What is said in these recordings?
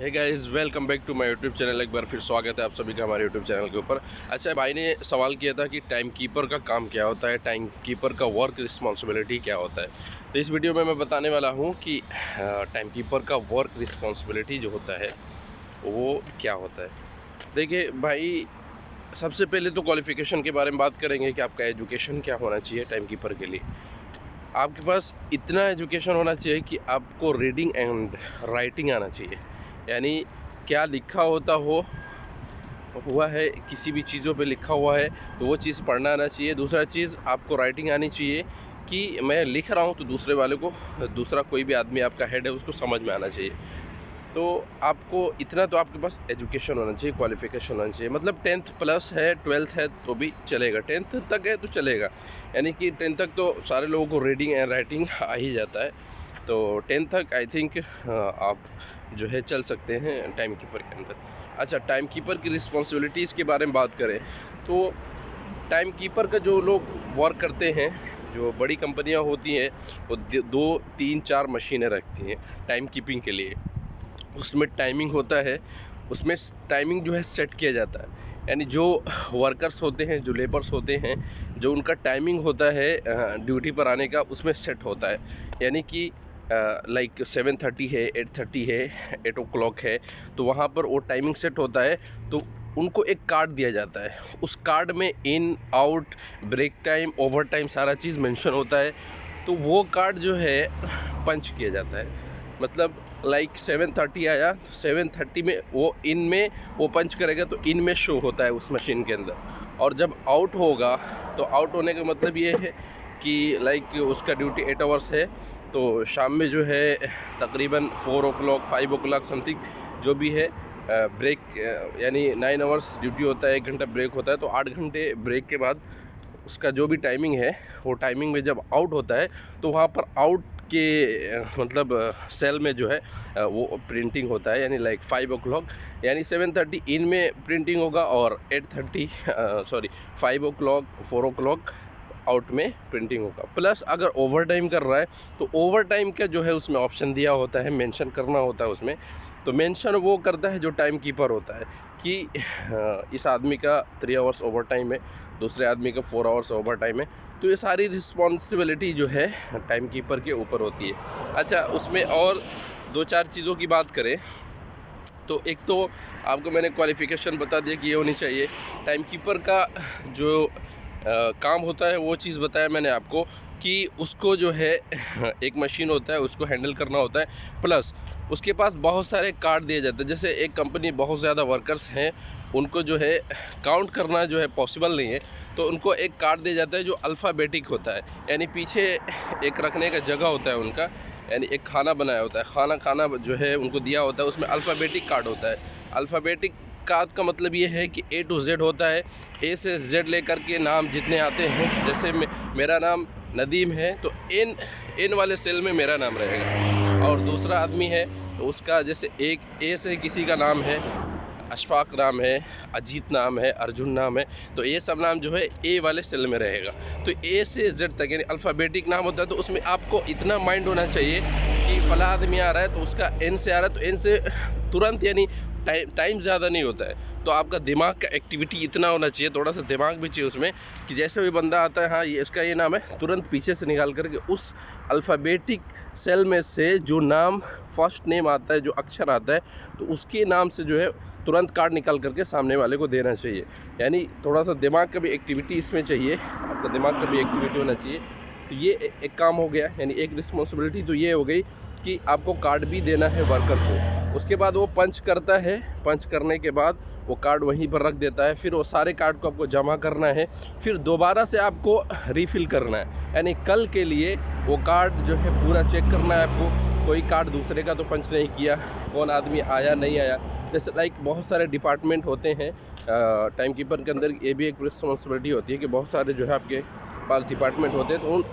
Hey guys, welcome back to my YouTube channel. एक बार फिर स्वागत है आप सभी का हमारे यूट्यूब चैनल के ऊपर। अच्छा, भाई ने सवाल किया था कि टाइम कीपर का काम क्या होता है, टाइम कीपर का वर्क रिस्पॉन्सिबिलिटी क्या होता है। तो इस वीडियो में मैं बताने वाला हूँ कि टाइम कीपर का वर्क रिस्पॉन्सिबिलिटी जो होता है वो क्या होता है। देखिए भाई, सबसे पहले तो क्वालिफ़िकेशन के बारे में बात करेंगे कि आपका एजुकेशन क्या होना चाहिए टाइम कीपर के लिए। आपके पास इतना एजुकेशन होना चाहिए कि आपको रीडिंग एंड राइटिंग आना चाहिए, यानी क्या लिखा होता हुआ है, किसी भी चीज़ों पे लिखा हुआ है तो वो चीज़ पढ़ना आना चाहिए। दूसरा चीज़, आपको राइटिंग आनी चाहिए कि मैं लिख रहा हूँ तो दूसरे वाले को, दूसरा कोई भी आदमी आपका हेड है उसको समझ में आना चाहिए। तो आपको इतना तो आपके पास एजुकेशन होना चाहिए, क्वालिफिकेशन होना चाहिए। मतलब 10th प्लस है, 12th है तो भी चलेगा, 10th तक है तो चलेगा। यानी कि 10th तक तो सारे लोगों को रीडिंग एंड राइटिंग आ ही जाता है। तो 10th तक आई थिंक आप जो है चल सकते हैं टाइम कीपर के अंदर। अच्छा, टाइम कीपर की रिस्पॉन्सिबिलिटीज़ के बारे में बात करें तो टाइम कीपर का जो लोग वर्क करते हैं, जो बड़ी कंपनियां होती हैं, वो 2 3 4 मशीनें रखती हैं टाइम कीपिंग के लिए। उसमें टाइमिंग होता है, उसमें टाइमिंग जो है सेट किया जाता है। यानी जो वर्कर्स होते हैं, जो लेबर्स होते हैं, जो उनका टाइमिंग होता है ड्यूटी पर आने का, उसमें सेट होता है। यानी कि लाइक 7:30 है, 8:30 है, 8 o'clock है, तो वहाँ पर वो टाइमिंग सेट होता है। तो उनको एक कार्ड दिया जाता है, उस कार्ड में in out, break time, over time सारा चीज़ मेंशन होता है। तो वो कार्ड जो है पंच किया जाता है। मतलब लाइक 7:30 आया तो 7:30 में वो पंच करेगा तो इन में शो होता है उस मशीन के अंदर। और जब आउट होगा तो आउट होने का मतलब ये है कि लाइक उसका ड्यूटी 8 आवर्स है, तो शाम में जो है तकरीबन 4 o'clock 5 o'clock समथिंग जो भी है ब्रेक, यानी 9 आवर्स ड्यूटी होता है, 1 घंटा ब्रेक होता है। तो 8 घंटे ब्रेक के बाद उसका जो भी टाइमिंग है, वो टाइमिंग में जब आउट होता है तो वहाँ पर आउट के मतलब सेल में जो है वो प्रिंटिंग होता है। यानी लाइक 5 o'clock, यानी 7:30 इन में प्रिंटिंग होगा और 5 o'clock 4 o'clock आउट में प्रिंटिंग होगा। प्लस अगर ओवर टाइम कर रहा है तो ओवर टाइम का जो है उसमें ऑप्शन दिया होता है, मेंशन करना होता है उसमें। तो मेंशन वो करता है जो टाइम कीपर होता है कि इस आदमी का 3 आवर्स ओवर टाइम है, दूसरे आदमी का 4 आवर्स ओवर टाइम है। तो ये सारी रिस्पॉन्सिबिलिटी जो है टाइम कीपर के ऊपर होती है। अच्छा, उसमें और 2 4 चीज़ों की बात करें तो एक तो आपको मैंने क्वालिफ़िकेशन बता दिया कि ये होनी चाहिए। टाइम कीपर का जो काम होता है वो चीज़ बताया मैंने आपको कि उसको जो है एक मशीन होता है, उसको हैंडल करना होता है। प्लस उसके पास बहुत सारे कार्ड दिए जाते हैं। जैसे एक कंपनी बहुत ज़्यादा वर्कर्स हैं, उनको जो है काउंट करना जो है पॉसिबल नहीं है, तो उनको एक कार्ड दिया जाता है जो अल्फ़ाबेटिक होता है। यानी पीछे एक रखने का जगह होता है उनका, यानी एक खाना बनाया होता है, खाना जो है उनको दिया होता है, उसमें अल्फ़ाबेटिक कार्ड होता है। अल्फ़ाबेटिक कार्ड का मतलब ये है कि A to Z होता है, A से Z लेकर के नाम जितने आते हैं। जैसे मेरा नाम नदीम है तो एन वाले सेल में मेरा नाम रहेगा। और दूसरा आदमी है तो उसका, जैसे एक ए से किसी का नाम है, अशफाक नाम है, अजीत नाम है, अर्जुन नाम है, तो ये सब नाम जो है ए वाले सेल में रहेगा। तो ए से जेड तक यानी अल्फ़ाबेटिक नाम होता है। तो उसमें आपको इतना माइंड होना चाहिए कि फला आदमी आ रहा है तो उसका एन से आ रहा है तो एन से तुरंत, यानी टाइम ज़्यादा नहीं होता है। तो आपका दिमाग का एक्टिविटी इतना होना चाहिए, थोड़ा सा दिमाग भी चाहिए उसमें, कि जैसे भी बंदा आता है, हाँ ये इसका ये नाम है, तुरंत पीछे से निकाल करके उस अल्फ़ाबेटिक सेल में से जो नाम, फर्स्ट नेम आता है, जो अक्षर आता है, तो उसके नाम से जो है तुरंत कार्ड निकाल करके सामने वाले को देना चाहिए। यानी थोड़ा सा दिमाग का भी एक्टिविटी इसमें चाहिए, आपका दिमाग का भी एक्टिविटी होना चाहिए। तो ये एक काम हो गया, यानी एक रिस्पॉन्सिबिलिटी तो ये हो गई कि आपको कार्ड भी देना है वर्कर को। उसके बाद वो पंच करता है, पंच करने के बाद वो कार्ड वहीं पर रख देता है। फिर वो सारे कार्ड को आपको जमा करना है, फिर दोबारा से आपको रिफ़िल करना है। यानी कल के लिए वो कार्ड जो है पूरा चेक करना है आपको, कोई कार्ड दूसरे का तो पंच नहीं किया, कौन आदमी आया नहीं आया। जैसे लाइक बहुत सारे डिपार्टमेंट होते हैं टाइम कीपर के अंदर, ये भी एक रिस्पॉन्सिबिलिटी होती है कि बहुत सारे जो है आपके पास डिपार्टमेंट होते हैं। तो उन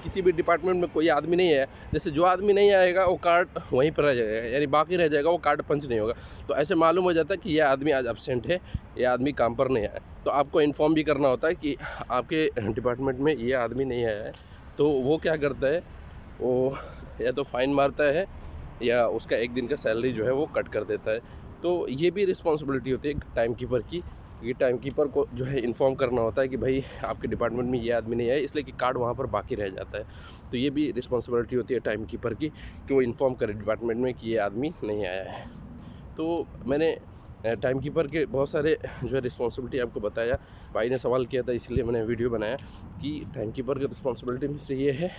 किसी भी डिपार्टमेंट में कोई आदमी नहीं है, जैसे जो आदमी नहीं आएगा वो कार्ड वहीं पर रह जाएगा, यानी बाकी रह जाएगा, वो कार्ड पंच नहीं होगा। तो ऐसे मालूम हो जाता है कि यह आदमी आज एब्सेंट है, ये आदमी काम पर नहीं आया। तो आपको इन्फॉर्म भी करना होता है कि आपके डिपार्टमेंट में ये आदमी नहीं आया है। तो वो क्या करता है, वो या तो फाइन मारता है या उसका एक दिन का सैलरी जो है वो कट कर देता है। तो ये भी रिस्पॉन्सिबिलिटी होती है टाइम कीपर की, कि टाइम कीपर को जो है इन्फॉर्म करना होता है कि भाई आपके डिपार्टमेंट में ये आदमी नहीं आया, इसलिए कि कार्ड वहाँ पर बाकी रह जाता है। तो ये भी रिस्पॉन्सिबिलिटी होती है टाइम कीपर की कि वो इन्फॉर्म करे डिपार्टमेंट में कि ये आदमी नहीं आया है। तो मैंने टाइम कीपर के बहुत सारे जो है रिस्पॉन्सिबिलिटी आपको बताया। भाई ने सवाल किया था इसलिए मैंने वीडियो बनाया कि टाइम कीपर की रिस्पॉन्सिबिलिटी में से ये है,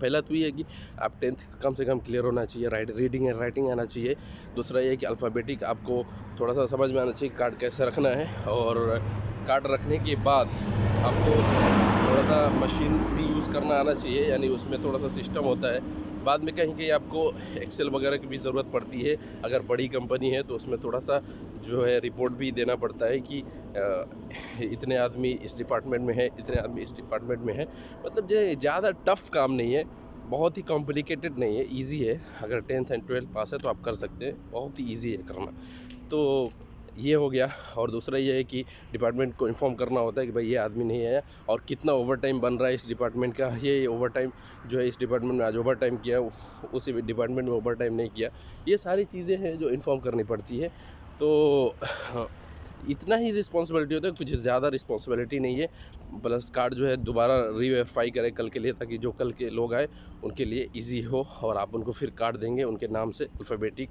पहला तो ये है कि आप 10th कम से कम क्लियर होना चाहिए, रीडिंग एंड राइटिंग आना चाहिए। दूसरा ये है कि अल्फ़ाबेटिक आपको थोड़ा सा समझ में आना चाहिए कार्ड कैसे रखना है, और कार्ड रखने के बाद आपको थोड़ा सा मशीन भी यूज़ करना आना चाहिए, यानी उसमें थोड़ा सा सिस्टम होता है। बाद में कहीं कहीं आपको एक्सेल वगैरह की भी ज़रूरत पड़ती है। अगर बड़ी कंपनी है तो उसमें थोड़ा सा जो है रिपोर्ट भी देना पड़ता है कि इतने आदमी इस डिपार्टमेंट में है, इतने आदमी इस डिपार्टमेंट में है। मतलब जो ज़्यादा टफ काम नहीं है, बहुत ही कॉम्प्लिकेटेड नहीं है, इजी है। अगर 10th एंड 12th पास है तो आप कर सकते हैं, बहुत ही इजी है करना। तो ये हो गया। और दूसरा ये है कि डिपार्टमेंट को इन्फॉर्म करना होता है कि भाई ये आदमी नहीं आया, और कितना ओवर टाइम बन रहा है इस डिपार्टमेंट का, ये ओवर टाइम जो है इस डिपार्टमेंट में आज ओवर टाइम किया, उसी डिपार्टमेंट में ओवर टाइम नहीं किया। ये सारी चीज़ें हैं जो इन्फॉर्म करनी पड़ती है। तो इतना ही रिस्पॉन्सिबिलिटी होता है, कुछ ज़्यादा रिस्पॉन्सिबिलिटी नहीं है। प्लस कार्ड जो है दोबारा रीवेरीफाई करें कल के लिए, ताकि जो कल के लोग आए उनके लिए इजी हो, और आप उनको फिर कार्ड देंगे उनके नाम से अल्फ़ाबेटिक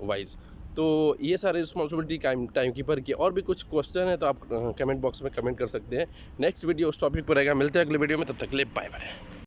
वाइज। तो ये सारे रिस्पॉन्सिबिलिटी टाइम कीपर की। और भी कुछ क्वेश्चन है तो आप कमेंट बॉक्स में कमेंट कर सकते हैं। नेक्स्ट वीडियो उस टॉपिक पर रहेगा। मिलते हैं अगले वीडियो में, तब तक के लिए बाय बाय।